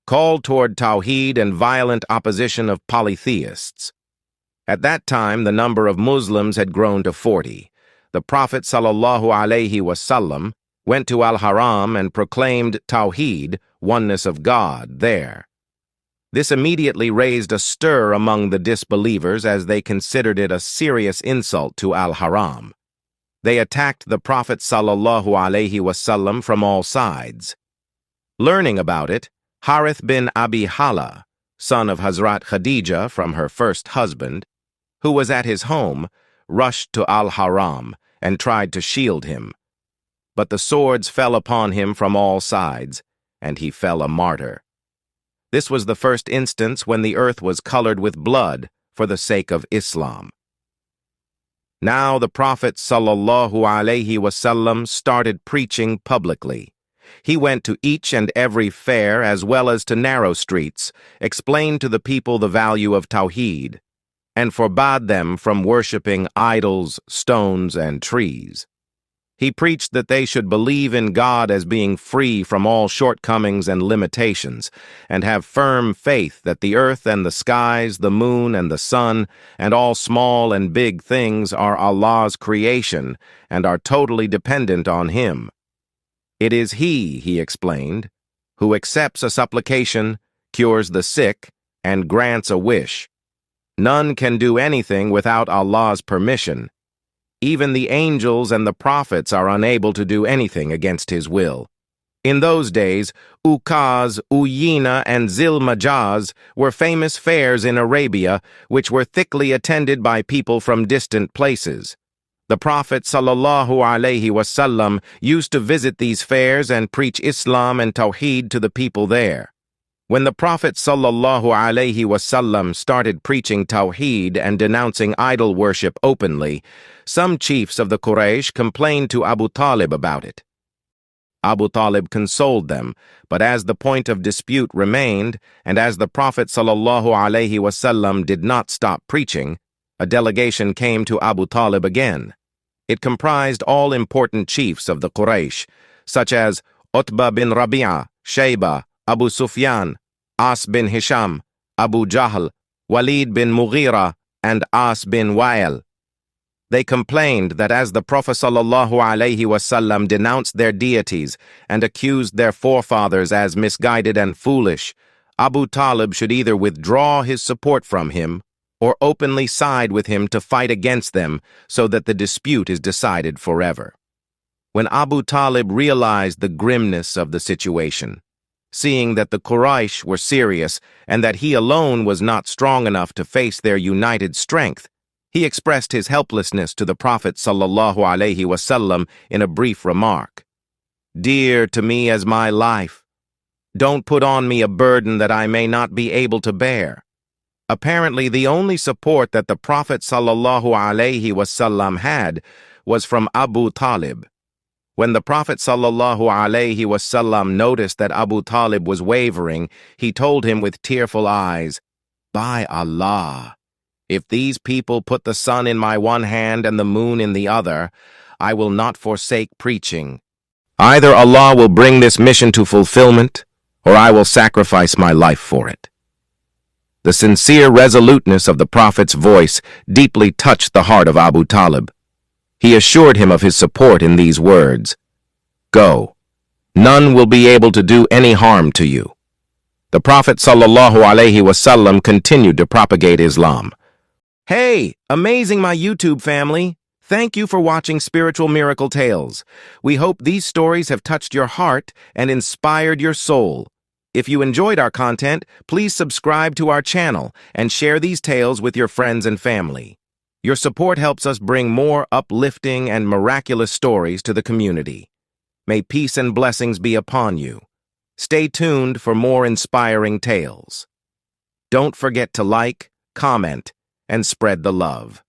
called toward Tawheed and violent opposition of polytheists. At that time, the number of Muslims had grown to 40. The Prophet ﷺ went to Al-Haram and proclaimed Tawheed, oneness of God, there. This immediately raised a stir among the disbelievers as they considered it a serious insult to Al-Haram. They attacked the Prophet ﷺ from all sides. Learning about it, Harith bin Abi Hala, son of Hazrat Khadija from her first husband, who was at his home, rushed to Al-Haram and tried to shield him. But the swords fell upon him from all sides, and he fell a martyr. This was the first instance when the earth was colored with blood for the sake of Islam. Now the Prophet ﷺ started preaching publicly. He went to each and every fair as well as to narrow streets, explained to the people the value of Tawheed, and forbade them from worshipping idols, stones, and trees. He preached that they should believe in God as being free from all shortcomings and limitations, and have firm faith that the earth and the skies, the moon and the sun, and all small and big things are Allah's creation and are totally dependent on Him. It is He explained, who accepts a supplication, cures the sick, and grants a wish. None can do anything without Allah's permission. Even the angels and the prophets are unable to do anything against His will. In those days, Ukaz, Uyina, and Zil-Majaz were famous fairs in Arabia, which were thickly attended by people from distant places. The Prophet ﷺ used to visit these fairs and preach Islam and Tawheed to the people there. When the Prophet ﷺ started preaching Tawheed and denouncing idol worship openly, some chiefs of the Quraysh complained to Abu Talib about it. Abu Talib consoled them, but as the point of dispute remained, and as the Prophet ﷺ did not stop preaching, a delegation came to Abu Talib again. It comprised all important chiefs of the Quraysh, such as Utbah bin Rabi'ah, Shaybah, Abu Sufyan, As bin Hisham, Abu Jahl, Walid bin Mughira, and As bin Wa'il. They complained that as the Prophet ﷺ denounced their deities and accused their forefathers as misguided and foolish, Abu Talib should either withdraw his support from him or openly side with him to fight against them so that the dispute is decided forever. When Abu Talib realized the grimness of the situation, seeing that the Quraysh were serious and that he alone was not strong enough to face their united strength, he expressed his helplessness to the Prophet ﷺ in a brief remark. "Dear to me as my life, don't put on me a burden that I may not be able to bear." Apparently, the only support that the Prophet ﷺ had was from Abu Talib. When the Prophet ﷺ noticed that Abu Talib was wavering, he told him with tearful eyes, "By Allah, if these people put the sun in my one hand and the moon in the other, I will not forsake preaching. Either Allah will bring this mission to fulfillment, or I will sacrifice my life for it." The sincere resoluteness of the Prophet's voice deeply touched the heart of Abu Talib. He assured him of his support in these words, "Go. None will be able to do any harm to you." The Prophet ﷺ continued to propagate Islam. Hey, amazing my YouTube family! Thank you for watching Spiritual Miracle Tales. We hope these stories have touched your heart and inspired your soul. If you enjoyed our content, please subscribe to our channel and share these tales with your friends and family. Your support helps us bring more uplifting and miraculous stories to the community. May peace and blessings be upon you. Stay tuned for more inspiring tales. Don't forget to like, comment, and spread the love.